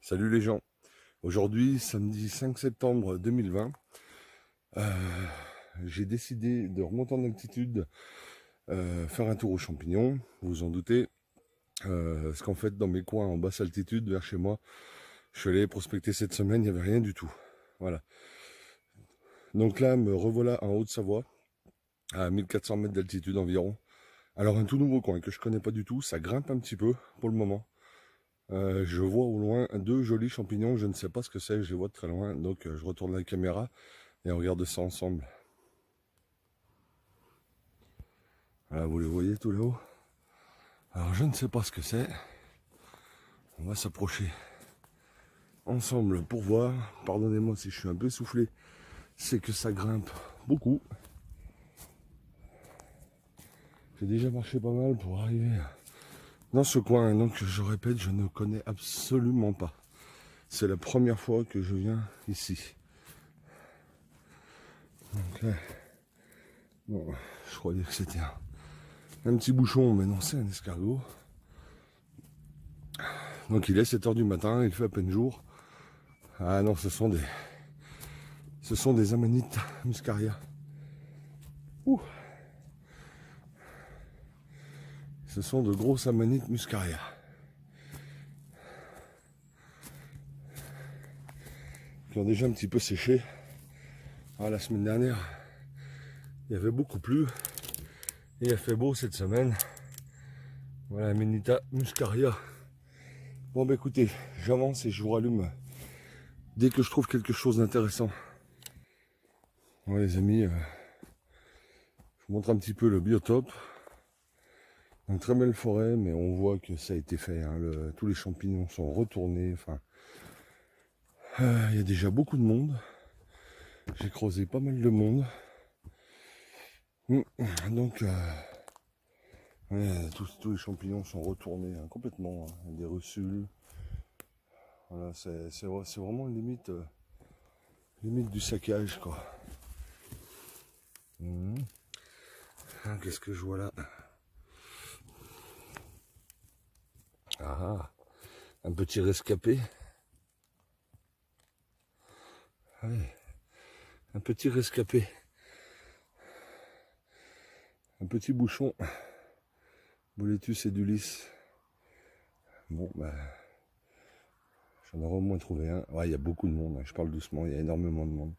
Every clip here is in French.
Salut les gens. Aujourd'hui, samedi 5 septembre 2020, j'ai décidé de remonter en altitude, faire un tour aux champignons, vous vous en doutez. Parce qu'en fait, dans mes coins en basse altitude, vers chez moi, je suis allé prospecter cette semaine, il n'y avait rien du tout. Voilà. Donc là, me revoilà en Haute-Savoie, à 1400 mètres d'altitude environ. Alors un tout nouveau coin que je connais pas du tout, ça grimpe un petit peu pour le moment. Je vois au loin deux jolis champignons, je ne sais pas ce que c'est, je les vois de très loin, donc je retourne la caméra et on regarde ça ensemble. Voilà, vous les voyez tout là-haut. Alors je ne sais pas ce que c'est, on va s'approcher ensemble pour voir. Pardonnez-moi si je suis un peu essoufflé, c'est que ça grimpe beaucoup. J'ai déjà marché pas mal pour arriver dans ce coin, donc je répète, je ne connais absolument pas. C'est la première fois que je viens ici. Donc là, bon, je croyais que c'était un petit bouchon, mais non, c'est un escargot. Donc il est 7 h du matin, il fait à peine jour. Ah non, ce sont des amanites muscaria. Ouh. Ce sont de grosses amanites muscaria. Qui ont déjà un petit peu séché. Ah, la semaine dernière, il y avait beaucoup plu. Et il a fait beau cette semaine. Voilà, Amanita muscaria. Bon bah écoutez, j'avance et je vous rallume dès que je trouve quelque chose d'intéressant. Bon les amis, je vous montre un petit peu le biotope. Une très belle forêt, mais on voit que ça a été fait. Hein. Tous les champignons sont retournés. Enfin, il y a déjà beaucoup de monde. J'ai croisé pas mal de monde. Donc, ouais, tous les champignons sont retournés hein, complètement. Hein. Des russules. Voilà, c'est vraiment limite du saccage, quoi. Ah, qu'est-ce que je vois là? Ah, un petit rescapé. Ouais, un petit rescapé. Un petit bouchon. Boletus edulis. Bon, bah, j'en aurais au moins trouvé un. Ouais, il y a beaucoup de monde. Hein. Je parle doucement, il y a énormément de monde.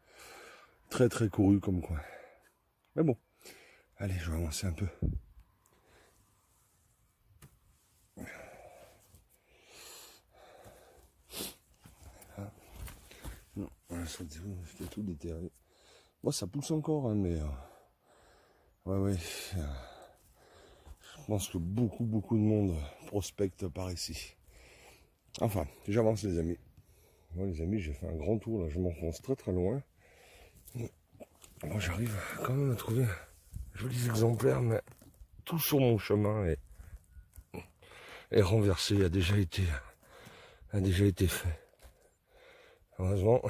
Très très couru comme coin. Mais bon, allez, je vais avancer un peu. Ah. Non, c'était tout déterré. Bon, ça pousse encore, hein, mais... ouais. Je pense que beaucoup de monde prospecte par ici. Enfin, j'avance les amis. Moi les amis, j'ai fait un grand tour, là, je m'enfonce très très loin. Bon, j'arrive quand même à trouver jolis exemplaires, mais tout sur mon chemin est renversé, a déjà été fait. Heureusement,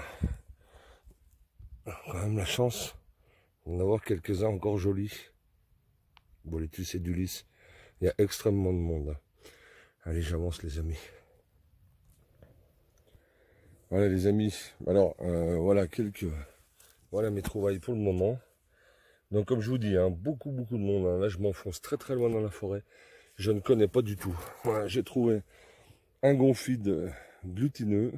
quand même la chance d'en avoir quelques-uns encore jolis. Boletus edulis, il y a extrêmement de monde. Allez, j'avance les amis. Voilà les amis, alors voilà voilà mes trouvailles pour le moment. Donc comme je vous dis, hein, beaucoup de monde. Hein. Là je m'enfonce très très loin dans la forêt. Je ne connais pas du tout. Voilà, j'ai trouvé un gonfide glutineux.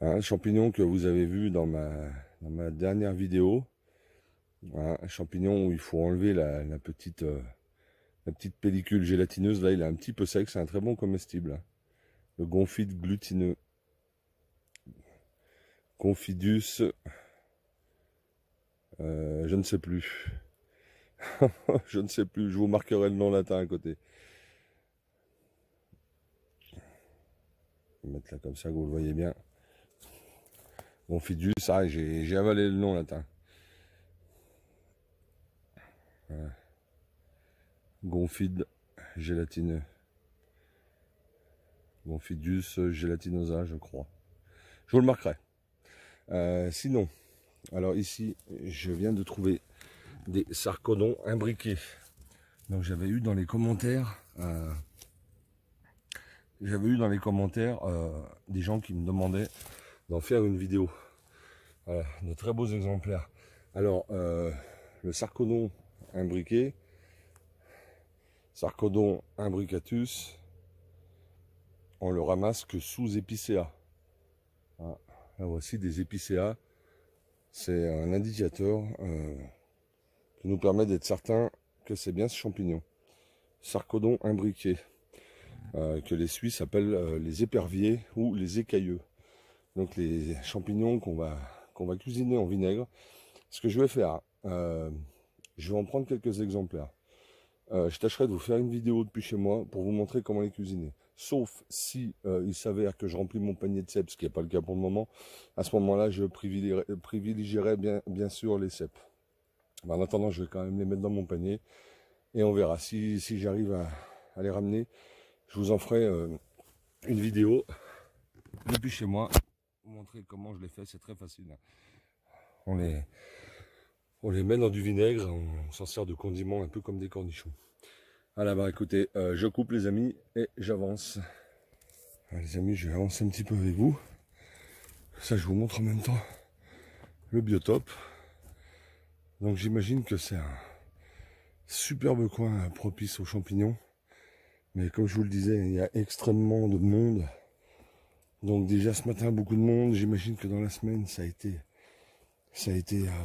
Un champignon que vous avez vu dans ma dernière vidéo. Voilà, un champignon où il faut enlever la petite pellicule gélatineuse. Là il est un petit peu sec, c'est un très bon comestible. Hein. Le gonfide glutineux. Confidus. Je ne sais plus. Je ne sais plus. Je vous marquerai le nom latin à côté. Je vais mettre là comme ça que vous le voyez bien. Confidus. Ah, j'ai avalé le nom latin. Voilà. Gonfide gélatineux. Gonfidus gélatinosa, je crois. Je vous le marquerai. Sinon, alors ici, je viens de trouver des sarcodons imbriqués. Donc j'avais eu dans les commentaires j'avais eu dans les commentaires des gens qui me demandaient d'en faire une vidéo. Voilà, de très beaux exemplaires. Alors, le Sarcodon imbriqué, Sarcodon imbricatus, on le ramasse que sous épicéa. Voilà. Là voici des épicéas. C'est un indicateur qui nous permet d'être certain que c'est bien ce champignon. Sarcodon imbriqué, que les Suisses appellent les éperviers ou les écailleux. Donc les champignons qu'on va cuisiner en vinaigre. Ce que je vais faire, je vais en prendre quelques exemplaires. Je tâcherai de vous faire une vidéo depuis chez moi pour vous montrer comment les cuisiner. Sauf si il s'avère que je remplis mon panier de cèpes, ce qui n'est pas le cas pour le moment. À ce moment-là, je privilégierai bien sûr les cèpes. En attendant, je vais quand même les mettre dans mon panier. Et on verra. Si j'arrive à les ramener, je vous en ferai une vidéo depuis chez moi. Vous montrer comment je les fais, c'est très facile. On les met dans du vinaigre, on s'en sert de condiment un peu comme des cornichons. Voilà, bah écoutez, je coupe les amis et j'avance. Les amis, je vais avancer un petit peu avec vous. Ça, je vous montre en même temps le biotope. Donc j'imagine que c'est un superbe coin propice aux champignons. Mais comme je vous le disais, il y a extrêmement de monde. Donc déjà ce matin, beaucoup de monde. J'imagine que dans la semaine, ça a été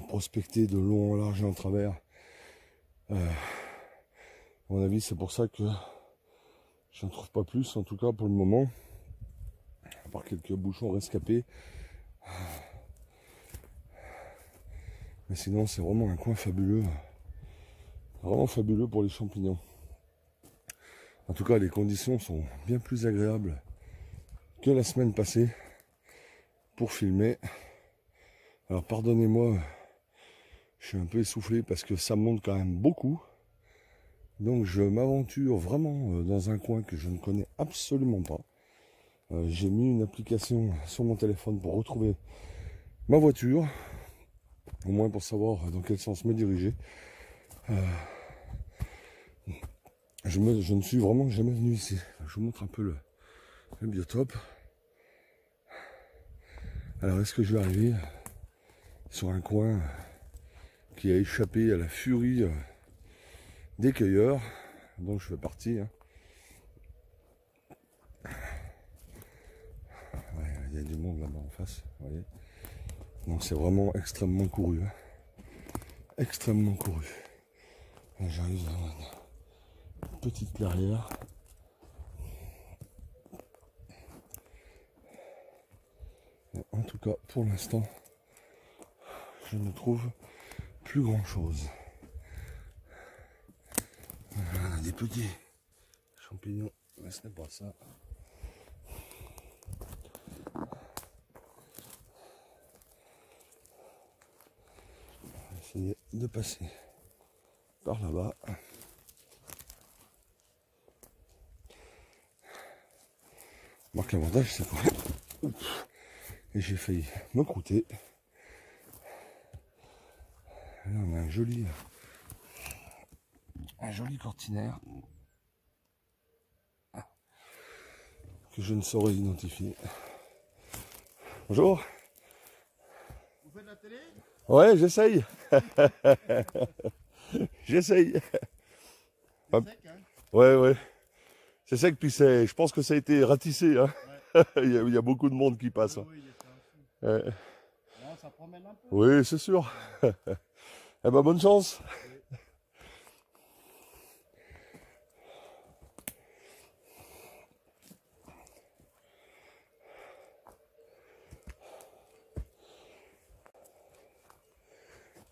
prospecté de long en large et en travers. À mon avis, c'est pour ça que je ne trouve pas plus, en tout cas pour le moment. À part quelques bouchons rescapés. Mais sinon, c'est vraiment un coin fabuleux. Vraiment fabuleux pour les champignons. En tout cas, les conditions sont bien plus agréables que la semaine passée pour filmer. Alors pardonnez-moi, je suis un peu essoufflé parce que ça monte quand même beaucoup. Donc je m'aventure vraiment dans un coin que je ne connais absolument pas. J'ai mis une application sur mon téléphone pour retrouver ma voiture, au moins pour savoir dans quel sens me diriger. Je ne suis vraiment jamais venu ici. Je vous montre un peu le biotope. Alors est-ce que je vais arriver sur un coin qui a échappé à la furie des cueilleurs dont je fais partie. Ouais, il y a du monde là-bas en face, vous voyez. Donc c'est vraiment extrêmement couru. Extrêmement couru. Là j'arrive dans une petite clairière. Et en tout cas, pour l'instant, je ne trouve plus grand chose. Voilà, des petits champignons, mais ce n'est pas ça. On va essayer de passer par là-bas. Marque l'avantage, c'est quoi? Et j'ai failli me croûter. Là, on a un joli cortinaire que je ne saurais identifier. Bonjour. Vous faites la télé? Ouais, j'essaye. J'essaye. C'est sec, hein? Ouais. C'est sec, puis je pense que ça a été ratissé. Hein. Ouais. il y a beaucoup de monde qui passe. Oui, il est ça aussi. Ouais. Non, ça promène un peu. Oui, c'est sûr. Eh ben, bonne chance.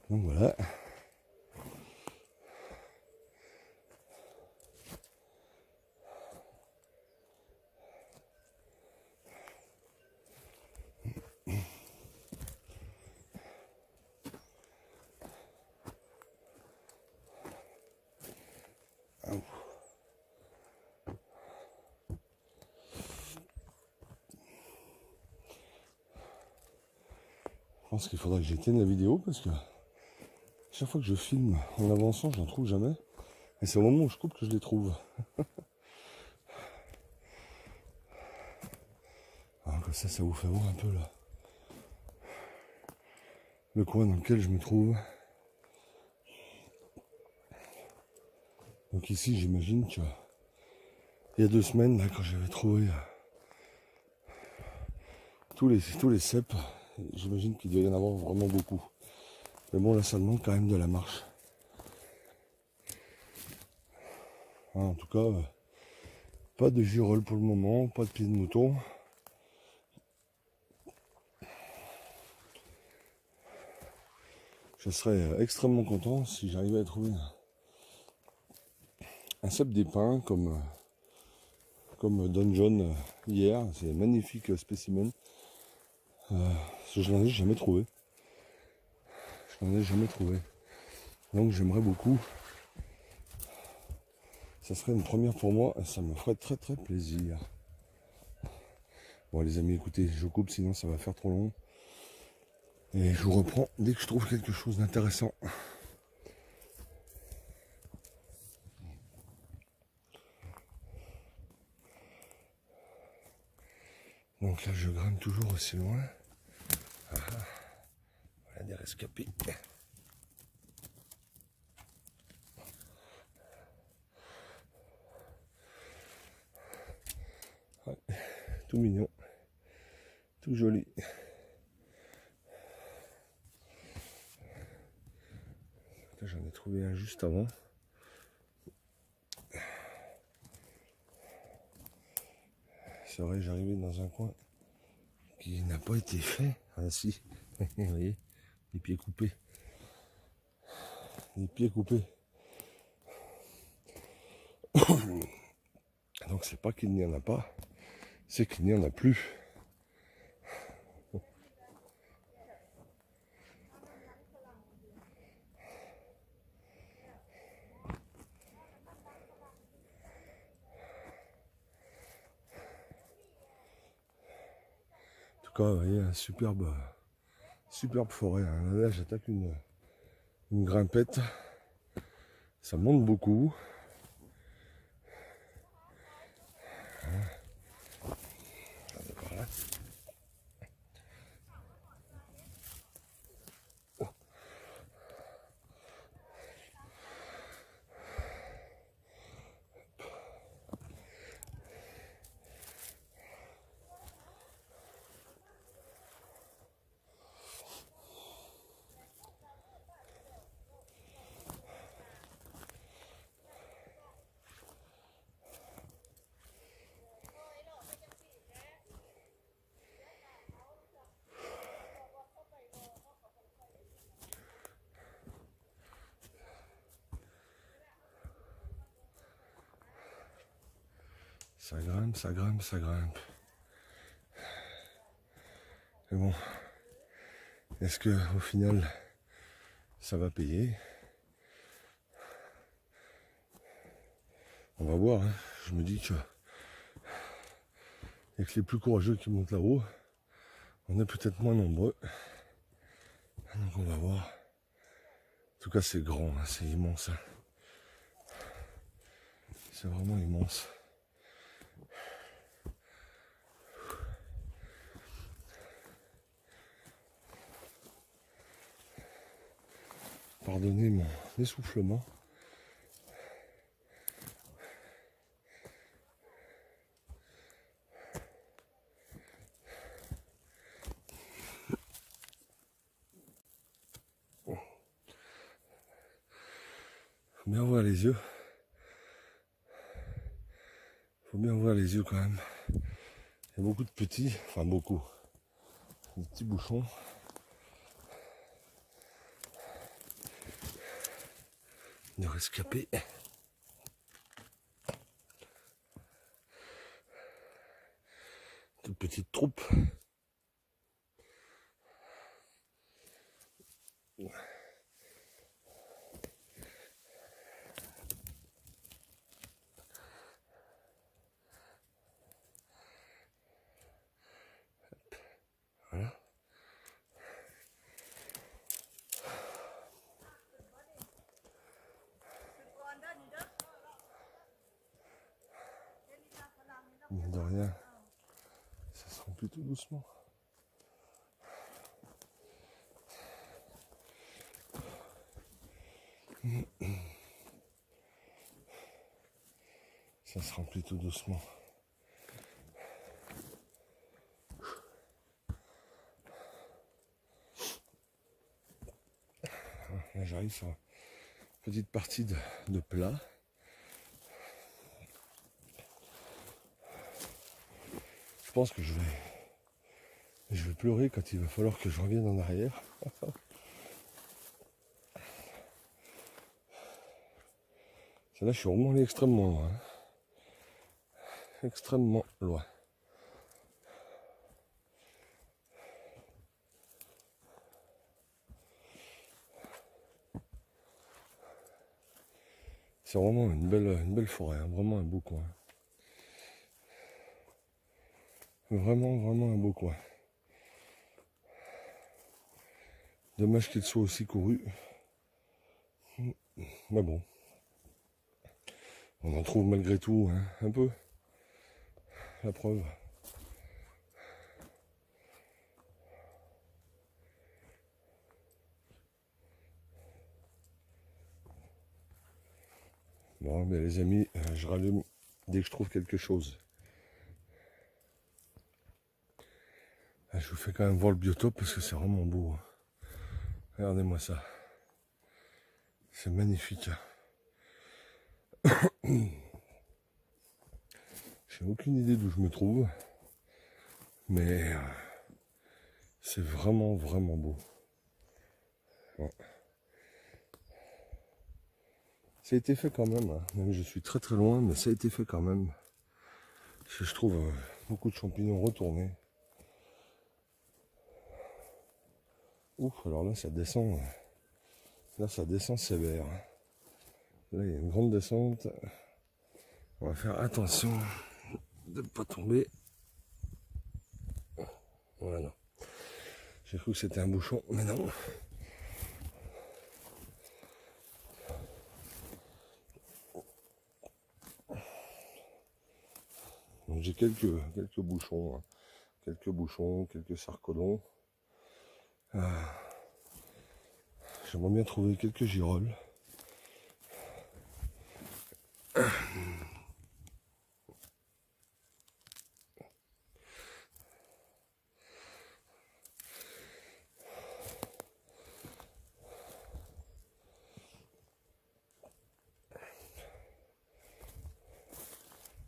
Donc voilà. Je pense qu'il faudra que j'éteigne la vidéo parce que chaque fois que je filme en avançant, je n'en trouve jamais. Et c'est au moment où je coupe que je les trouve. ça vous fait voir un peu là le coin dans lequel je me trouve. Donc ici, j'imagine que il y a 2 semaines, là, quand j'avais trouvé tous les cèpes, j'imagine qu'il doit y en avoir vraiment beaucoup. Mais bon, là, ça demande quand même de la marche. Hein, en tout cas, pas de girolles pour le moment, pas de pieds de mouton. Je serais extrêmement content si j'arrivais à trouver un cèpe des pins comme Don John hier. C'est un magnifique spécimen. Je n'en ai jamais trouvé. Donc j'aimerais beaucoup. Ça serait une première pour moi et ça me ferait très très plaisir. Bon les amis, écoutez, je coupe sinon ça va faire trop long. Et je vous reprends dès que je trouve quelque chose d'intéressant. Donc là je grimpe toujours aussi loin. Ah, voilà des rescapés. Ouais, tout mignon, tout joli. J'en ai trouvé un juste avant. C'est vrai, j'arrivais dans un coin qui n'a pas été fait. Ah si, vous voyez, les pieds coupés. Les pieds coupés. Donc c'est pas qu'il n'y en a pas, c'est qu'il n'y en a plus. En tout cas, vous voyez, un superbe forêt. Hein. Là, j'attaque une grimpette. Ça monte beaucoup. Voilà. Ça grimpe, ça grimpe, ça grimpe. Mais bon, est-ce que au final, ça va payer? On va voir. Hein. Je me dis que avec les plus courageux qui montent là-haut, on est peut-être moins nombreux. Donc on va voir. En tout cas, c'est grand, hein, c'est immense. Hein. C'est vraiment immense. Pardonnez mon essoufflement. Faut bien ouvrir les yeux. Faut bien ouvrir les yeux quand même. Il y a beaucoup de petits, enfin beaucoup, des petits bouchons. De rescapés. Toute petite troupe. Voilà. Mine de rien, ce sont remplit tout doucement. Ça se remplit tout doucement. Là j'arrive sur une petite partie de plat. Je pense que je vais pleurer quand il va falloir que je revienne en arrière. Là je suis vraiment allé extrêmement loin. Extrêmement loin. C'est vraiment une belle forêt, hein, vraiment un beau coin. Vraiment un beau coin. Dommage qu'il soit aussi couru. Mais bon. On en trouve malgré tout, hein, un peu. La preuve. Bon, mais les amis, je rallume dès que je trouve quelque chose. Je vous fais quand même voir le biotope parce que c'est vraiment beau. Hein. Regardez-moi ça. C'est magnifique. J'ai aucune idée d'où je me trouve. Mais c'est vraiment beau. Ouais. Ça a été fait quand même. Hein. Même je suis très loin, mais ça a été fait quand même. Je trouve beaucoup de champignons retournés. Ouf, alors là ça descend. Là ça descend sévère. Là il y a une grande descente. On va faire attention de ne pas tomber. Voilà. J'ai cru que c'était un bouchon, mais non. Donc j'ai quelques bouchons, hein. Quelques sarcodons. J'aimerais bien trouver quelques girolles.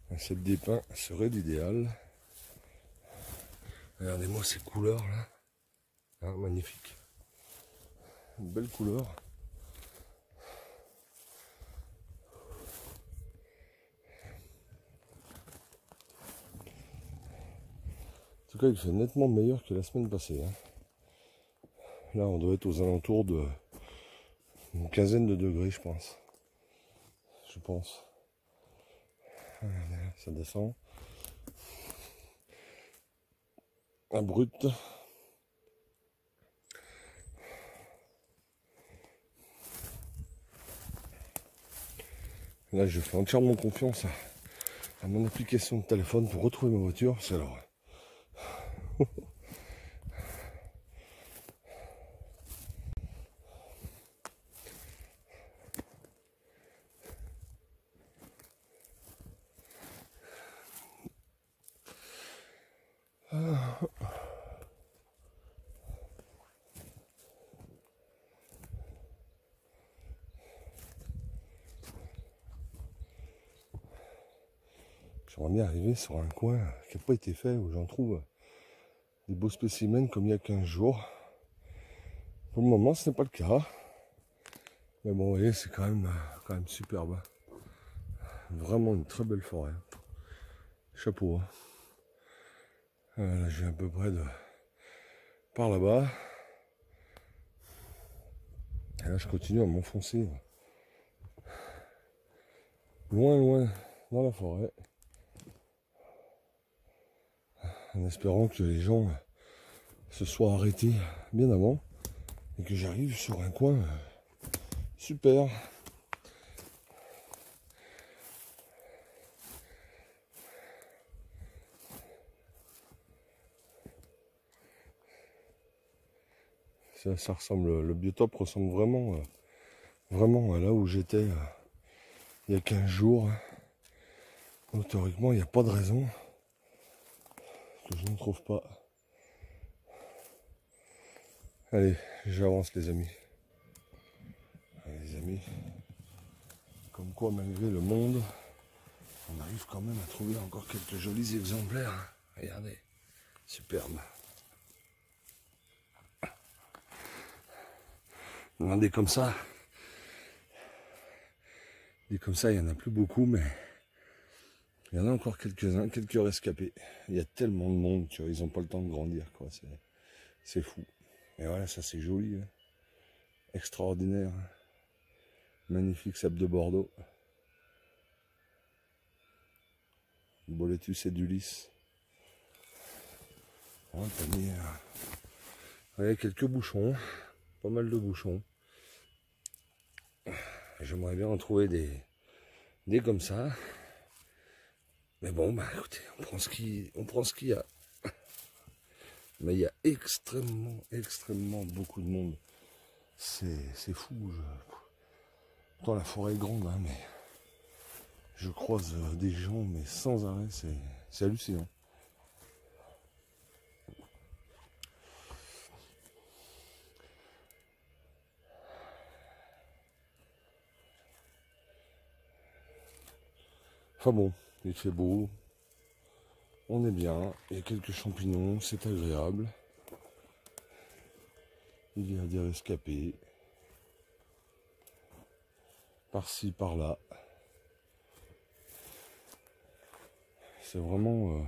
Un cep d'épin serait l'idéal. Regardez-moi ces couleurs là. Hein, magnifique. Une belle couleur. En tout cas, il fait nettement meilleur que la semaine passée. Hein. Là, on doit être aux alentours de une quinzaine de degrés, je pense. Ça descend. Un brut. Là, je fais entièrement confiance à mon application de téléphone pour retrouver ma voiture. C'est alors. J'aimerais bien arriver sur un coin qui n'a pas été fait, où j'en trouve des beaux spécimens comme il y a 15 jours. Pour le moment, ce n'est pas le cas. Mais bon, vous voyez, c'est quand même superbe. Vraiment une très belle forêt. Chapeau. Là, je vais à peu près par là-bas. Et là, je continue à m'enfoncer loin dans la forêt. En espérant que les gens se soient arrêtés bien avant et que j'arrive sur un coin super. Ça ressemble, le biotope ressemble vraiment, vraiment à là où j'étais il y a 15 jours. Donc théoriquement, il n'y a pas de raison que je ne trouve pas. Allez, j'avance les amis. Allez, les amis, comme quoi malgré le monde, on arrive quand même à trouver encore quelques jolis exemplaires. Regardez, superbe. Des comme ça, il n'y en a plus beaucoup, mais il y en a encore quelques-uns, quelques rescapés. Il y a tellement de monde, tu vois, ils n'ont pas le temps de grandir, quoi. C'est fou. Et voilà, ça c'est joli, hein. Extraordinaire. Hein. Magnifique sable de Bordeaux. Boletus et d'Ulysse. Ouais, t'as mis, ouais, quelques bouchons, pas mal de bouchons. J'aimerais bien en trouver des comme ça. Mais bon, bah écoutez, on prend ce qu'il y a. Mais il y a extrêmement beaucoup de monde. C'est fou. Pourtant la forêt est grande, hein, mais je croise des gens, mais sans arrêt, c'est hallucinant. Enfin bon, il fait beau, on est bien, il y a quelques champignons, c'est agréable. Il y a des rescapés, par-ci, par-là. C'est vraiment,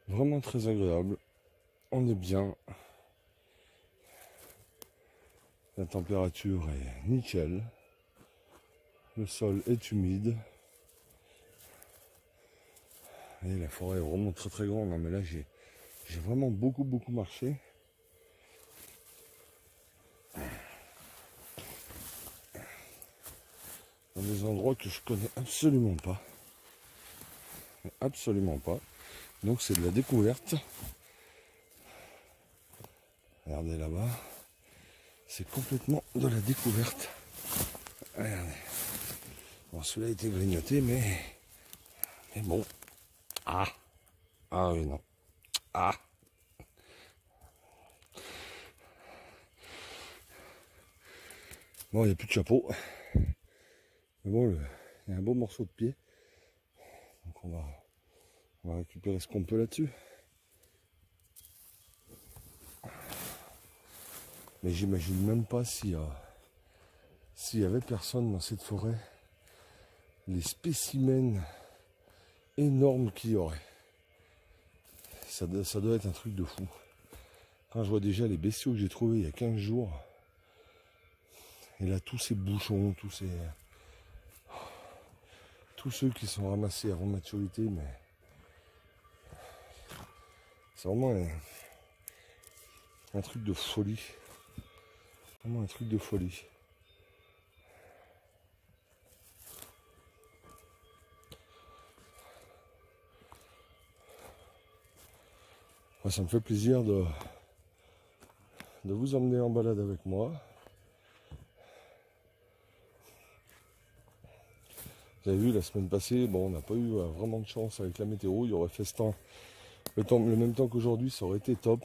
vraiment très agréable. On est bien. La température est nickel. Le sol est humide. Et la forêt est vraiment très grande. Mais là, j'ai vraiment beaucoup marché. Dans des endroits que je connais absolument pas. Absolument pas. Donc c'est de la découverte. Regardez là-bas. C'est complètement de la découverte. Regardez. Bon, celui-là a été grignoté, mais bon. Ah oui, non. Ah. Bon, il n'y a plus de chapeau. Mais bon, il y a un beau morceau de pied. Donc on va récupérer ce qu'on peut là-dessus. Mais j'imagine même pas s'il y avait personne dans cette forêt, les spécimens énormes qu'il y aurait. Ça doit être un truc de fou. Quand je vois déjà les bestiaux que j'ai trouvés il y a 15 jours, et là tous ces bouchons, tous ceux qui sont ramassés avant maturité, mais c'est vraiment un truc de folie. Vraiment un truc de folie. Moi, ça me fait plaisir de vous emmener en balade avec moi. Vous avez vu la semaine passée, bon, on n'a pas eu vraiment de chance avec la météo. Il y aurait fait ce temps, le même temps qu'aujourd'hui, ça aurait été top.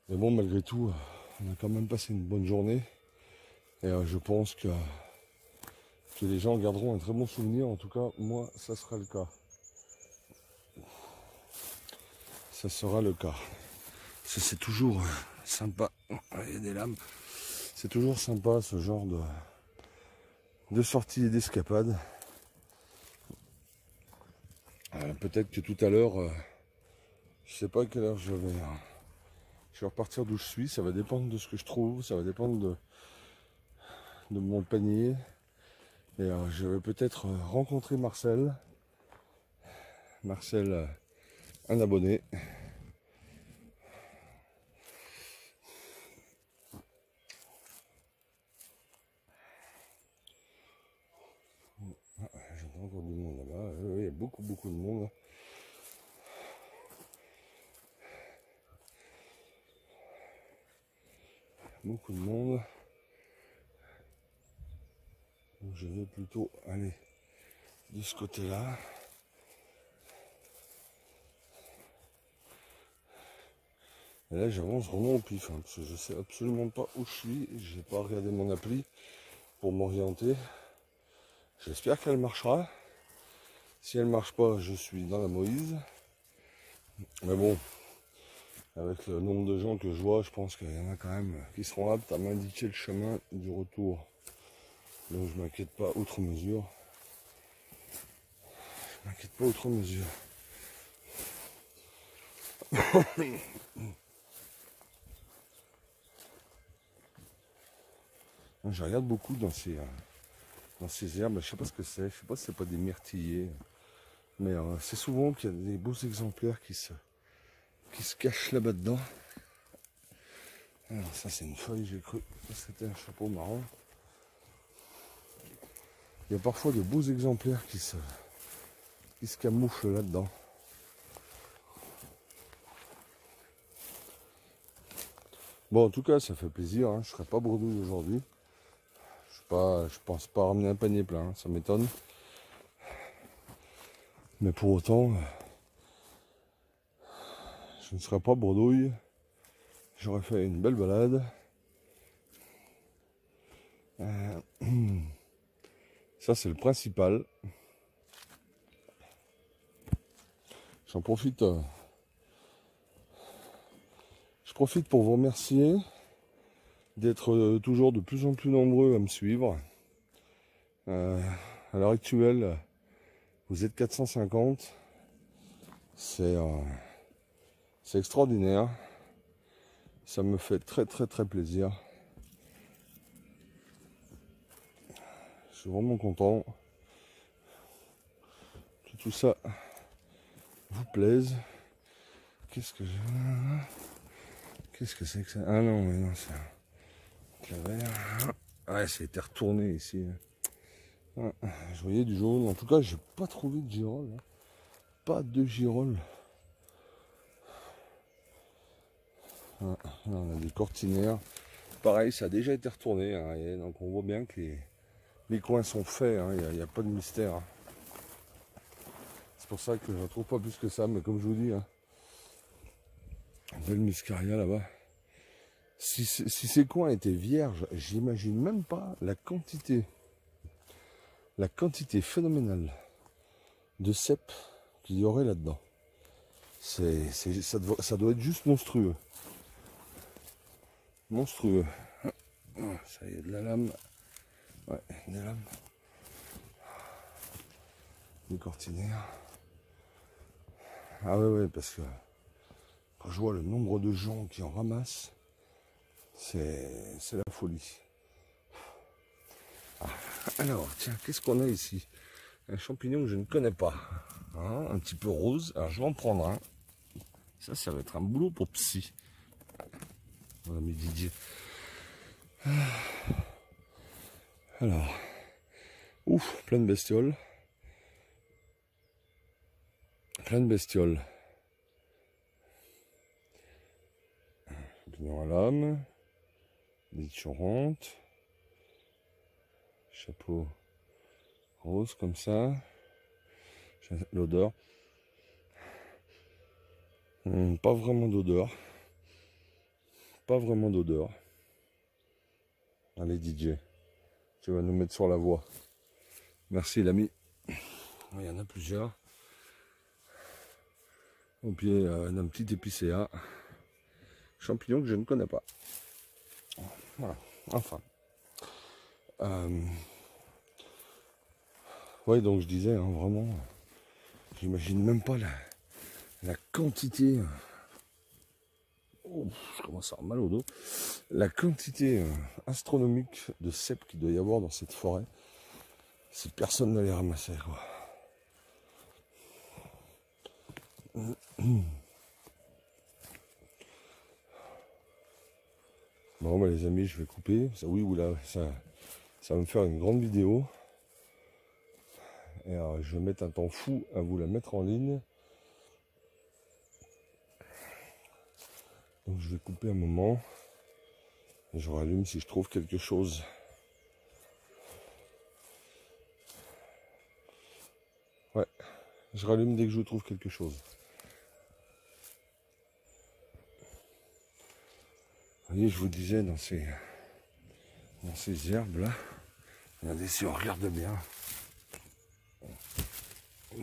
Mais bon, malgré tout, on a quand même passé une bonne journée. Et je pense que les gens garderont un très bon souvenir. En tout cas, moi, ça sera le cas. Ça sera le cas. C'est toujours sympa. Il y a des lames. C'est toujours sympa ce genre de sortie et d'escapade. Peut-être que tout à l'heure, je sais pas à quelle heure je vais repartir d'où je suis. Ça va dépendre de ce que je trouve. Ça va dépendre de mon panier. Et je vais peut-être rencontrer Marcel. Marcel, un abonné. J'entends encore du monde là-bas. Oui, il y a beaucoup de monde. beaucoup de monde. Donc je vais plutôt aller de ce côté-là. Et là j'avance vraiment au pif, hein, parce que je sais absolument pas où je suis. J'ai pas regardé mon appli pour m'orienter. J'espère qu'elle marchera. Si elle marche pas, je suis dans la Moïse. Mais bon, avec le nombre de gens que je vois, je pense qu'il y en a quand même qui seront aptes à m'indiquer le chemin du retour. Donc je m'inquiète pas outre mesure. Je m'inquiète pas outre mesure. Je regarde beaucoup dans ces herbes. Je sais pas ce que c'est. Je sais pas si c'est pas des myrtillers. Mais c'est souvent qu'il y a des beaux exemplaires qui se cachent là-bas dedans. Alors ça c'est une feuille, j'ai cru que c'était un chapeau marron. Il y a parfois de beaux exemplaires qui se camouflent là-dedans. Bon, en tout cas, ça fait plaisir. Hein. Je ne serai pas bredouille aujourd'hui. Je pense pas ramener un panier plein. Hein. Ça m'étonne. Mais pour autant, je ne serai pas bredouille. J'aurais fait une belle balade. Ça, c'est le principal. J'en profite. Je profite pour vous remercier d'être toujours de plus en plus nombreux à me suivre. À l'heure actuelle, vous êtes 450. C'est extraordinaire. Ça me fait très très très plaisir. Je suis vraiment content que tout ça vous plaise. Qu'est-ce que c'est que ça? Ah non, mais non, c'est un claver. Ouais, ça a été retourné ici. Ouais, je voyais du jaune. En tout cas, j'ai pas trouvé de girole. Hein. Pas de girole. Ah, là, on a des cortinaires. Pareil, ça a déjà été retourné. Hein, et donc on voit bien que les coins sont faits. Il n'y a pas de mystère. Hein. C'est pour ça que je ne trouve pas plus que ça. Mais comme je vous dis, hein, belle muscaria là-bas. Si ces coins étaient vierges, j'imagine même pas la quantité phénoménale de cèpes qu'il y aurait là-dedans. Ça doit être juste monstrueux. Monstrueux. Ça y est, de la lame. Ouais, des lames. Des cortinaires. Ah ouais, parce que quand je vois le nombre de gens qui en ramassent, c'est la folie. Ah, alors, tiens, qu'est-ce qu'on a ici? Un champignon que je ne connais pas. Hein, un petit peu rose. Alors, je vais en prendre un. Ça va être un boulot pour psy. Mon ami Didier. Alors, ouf, plein de bestioles. Plein de bestioles. Champignon à lame. Des chorantes. Chapeau rose comme ça. L'odeur. Pas vraiment d'odeur. Pas vraiment d'odeur. Allez DJ, tu vas nous mettre sur la voie. Merci l'ami. Il y en a plusieurs. Au pied d'un petit épicéa. Champignon que je ne connais pas. Voilà. Enfin. Ouais, donc je disais, hein, vraiment, j'imagine même pas la quantité. Oh, je commence à avoir mal au dos. La quantité astronomique de cèpes qu'il doit y avoir dans cette forêt. Si personne ne les ramassait, quoi. Bon, bah, les amis, je vais couper. Ça, oui, oula, ça va me faire une grande vidéo. Et alors, je vais mettre un temps fou à vous la mettre en ligne. Donc, je vais couper un moment. Et je rallume si je trouve quelque chose. Ouais, je rallume dès que je trouve quelque chose. Vous voyez, je vous disais, dans ces herbes là, regardez si on regarde bien.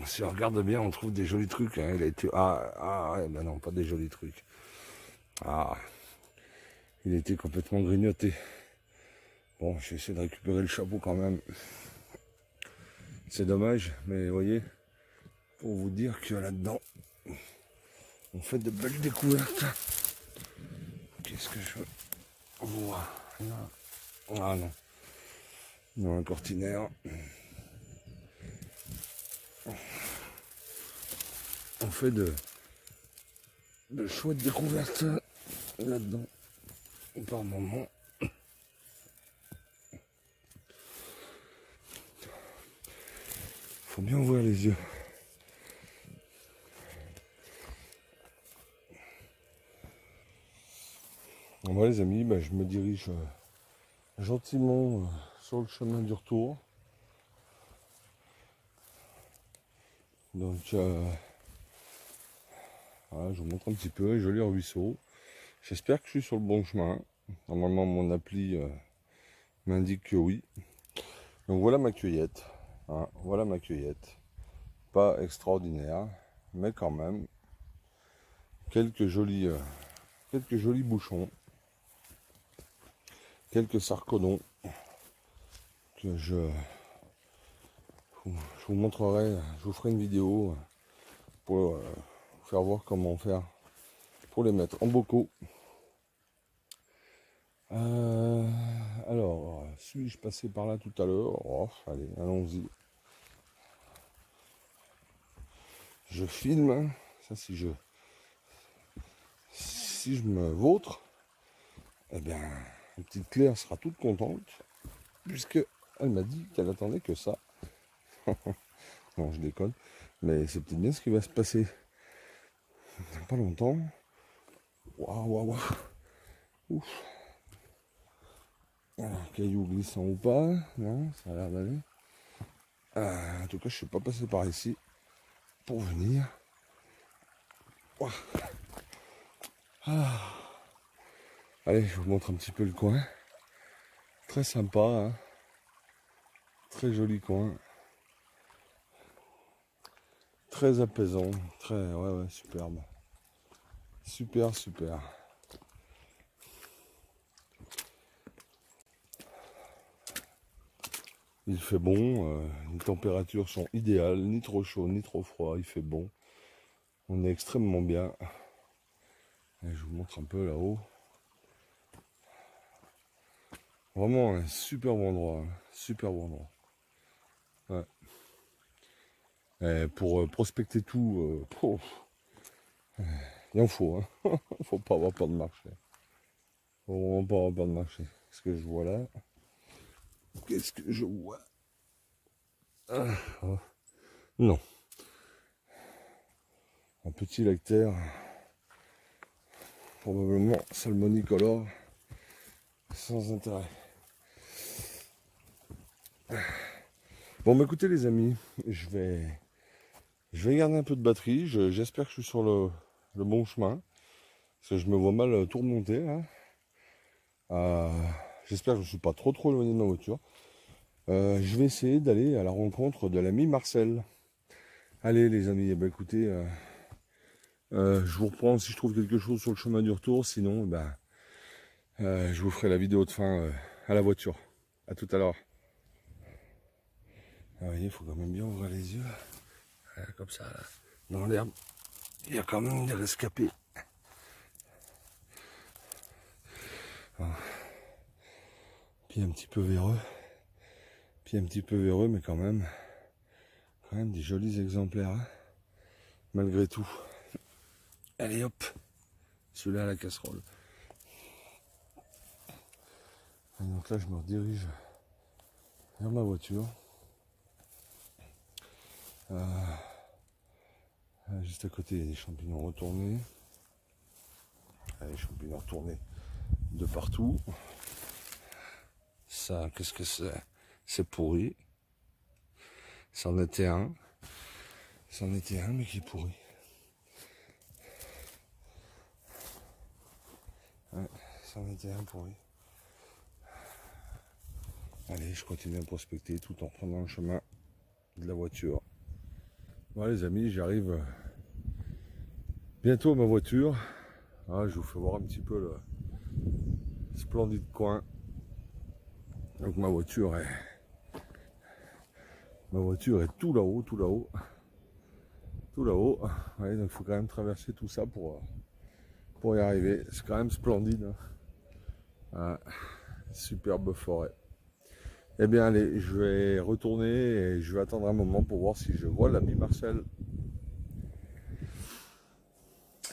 Si on regarde bien, on trouve des jolis trucs. Hein. Il a été... Ah ouais, ben non, pas des jolis trucs. Ah, il a été complètement grignoté. Bon, j'ai essayé de récupérer le chapeau quand même. C'est dommage, mais vous voyez, pour vous dire que là-dedans, on fait de belles découvertes. Qu'est-ce que je veux voir? Ah non. Non, un cortinaire. On fait de chouettes découvertes là-dedans par moment. Faut bien ouvrir les yeux. Moi les amis, je me dirige gentiment sur le chemin du retour. Donc voilà, je vous montre un petit peu, un joli ruisseau. J'espère que je suis sur le bon chemin. Normalement mon appli m'indique que oui. Donc voilà ma cueillette. Hein, voilà ma cueillette. Pas extraordinaire, mais quand même quelques jolis bouchons. Quelques sarcodons que je vous montrerai, je vous ferai une vidéo pour vous faire voir comment faire pour les mettre en bocaux. Alors, suis-je passé par là tout à l'heure? Oh, allez, allons-y. Je filme, ça si je me vautre, eh bien, la petite Claire sera toute contente, puisque elle m'a dit qu'elle attendait que ça. Non, je déconne, mais c'est peut-être bien ce qui va se passer. Dans pas longtemps. Waouh. Ouf. Alors, caillou glissant ou pas? Non, ça a l'air d'aller. En tout cas, je ne suis pas passé par ici pour venir. Ouah. Ah. Allez, je vous montre un petit peu le coin. Très sympa, hein. Très joli coin. Très apaisant. Très, ouais, superbe. Super. Il fait bon, les températures sont idéales, ni trop chaud, ni trop froid, il fait bon. On est extrêmement bien. Et je vous montre un peu là-haut. Vraiment un superbe endroit, Ouais. Et pour prospecter tout, il en faut, hein. Faut pas avoir peur de marcher. Faut vraiment pas avoir peur de marcher. Qu'est-ce que je vois là? Qu'est-ce que je vois? Non. Un petit lactaire, probablement salmonicolore, sans intérêt. Bon, écoutez les amis, je vais garder un peu de batterie. J'espère que je suis sur le bon chemin, parce que je me vois mal tout remonter là. J'espère que je ne suis pas trop éloigné de ma voiture. Je vais essayer d'aller à la rencontre de l'ami Marcel. Allez les amis, écoutez, je vous reprends si je trouve quelque chose sur le chemin du retour. Sinon, je vous ferai la vidéo de fin à la voiture. À tout à l'heure. Vous voyez, il faut quand même bien ouvrir les yeux. Comme ça, là, dans l'herbe, il y a quand même des rescapés. Puis un petit peu véreux. Mais quand même des jolis exemplaires, hein, malgré tout. Allez hop, celui-là à la casserole. Et donc là, je me redirige vers ma voiture. Juste à côté, il y a des champignons retournés. Les champignons retournés de partout. Ça, qu'est-ce que c'est? C'est pourri. C'en était un. C'en était un, mais qui est pourri. Ouais, c'en était un pourri. Allez, je continue à prospecter tout en prenant le chemin de la voiture. Voilà les amis, j'arrive bientôt à ma voiture. Ah, je vous fais voir un petit peu le splendide coin. Donc ma voiture est tout là-haut, tout là-haut. Tout là-haut. Ouais, donc il faut quand même traverser tout ça pour y arriver. C'est quand même splendide. Hein. Ah, superbe forêt. Eh bien allez, je vais retourner et je vais attendre un moment pour voir si je vois l'ami Marcel.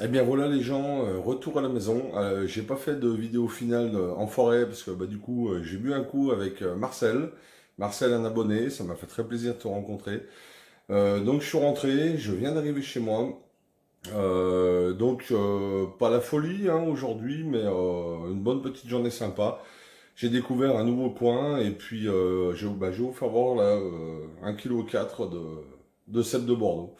Eh bien voilà les gens, retour à la maison. J'ai pas fait de vidéo finale en forêt parce que du coup j'ai bu un coup avec Marcel. Marcel, un abonné, ça m'a fait très plaisir de te rencontrer. Donc je suis rentré, je viens d'arriver chez moi. Donc pas la folie hein, aujourd'hui, mais une bonne petite journée sympa. J'ai découvert un nouveau coin et puis je vais vous faire voir là 1,4 kg de cèpe de Bordeaux.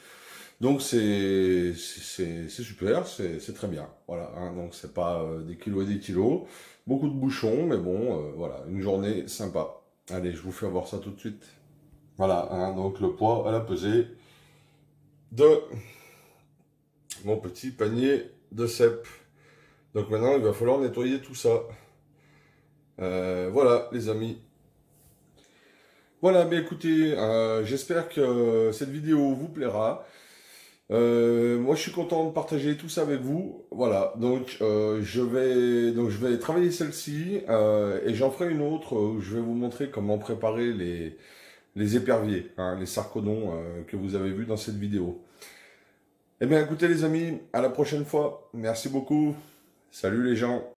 Donc c'est super, c'est très bien. Voilà, hein, donc c'est pas des kilos et des kilos, beaucoup de bouchons, mais bon, voilà, une journée sympa. Allez, je vous fais voir ça tout de suite. Voilà, hein, donc le poids à la pesée de mon petit panier de cèpe. Donc maintenant, il va falloir nettoyer tout ça. Voilà, les amis. Voilà, mais écoutez, j'espère que cette vidéo vous plaira. Moi, je suis content de partager tout ça avec vous. Voilà, donc je vais travailler celle-ci et j'en ferai une autre où je vais vous montrer comment préparer les éperviers, hein, les sarcodons que vous avez vus dans cette vidéo. Eh bien, écoutez les amis, à la prochaine fois. Merci beaucoup. Salut les gens.